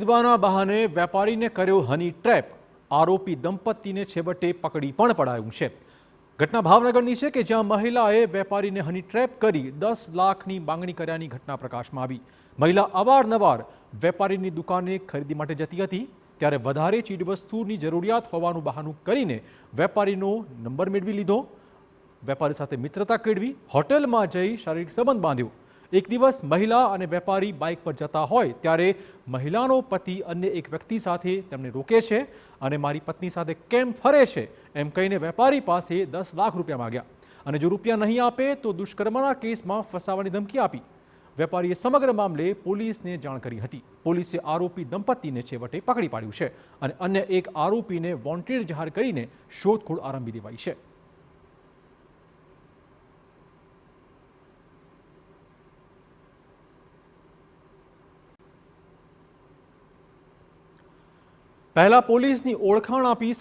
ખરીદવાના બહાને વેપારીને કર્યો હની ટ્રેપ। આરોપી દંપતીને છેવટે પકડી પણ પડાયું છે। ઘટના ભાવનગરની છે કે જ્યાં મહિલાએ વેપારીને હની ટ્રેપ કરી 10 લાખની માંગણી કર્યાની ઘટના પ્રકાશમાં આવી। મહિલા અવારનવાર વેપારીની દુકાને ખરીદી માટે જતી હતી, ત્યારે વધારે ચીજવસ્તુની જરૂરિયાત હોવાનું બહાનું કરીને વેપારીનો નંબર મેળવી લીધો। વેપારી સાથે મિત્રતા કેળવી હોટેલમાં જઈ શારીરિક સંબંધ બાંધ્યો। એક દિવસ મહિલા અને વેપારી બાઇક પર જતા હોય ત્યારે મહિલાનો પતિ અન્ય એક વ્યક્તિ સાથે તેમને રોકે છે અને મારી પત્ની સાથે કેમ ફરે છે એમ કહીને વેપારી પાસે 10 લાખ રૂપિયા માંગ્યા અને જો રૂપિયા નહીં આપે તો દુષ્કર્મના કેસમાં ફસાવાની ધમકી આપી। વેપારીએ સમગ્ર મામલે પોલીસને જાણ કરી હતી। પોલીસે આરોપી દંપતીને છેવટે પકડી પાડ્યું છે અને અન્ય એક આરોપીને વોન્ટેડ જાહેર કરીને શોધખોળ આરંભી દેવાઈ છે। પહેલા પોલીસની ઓળખાણ આપી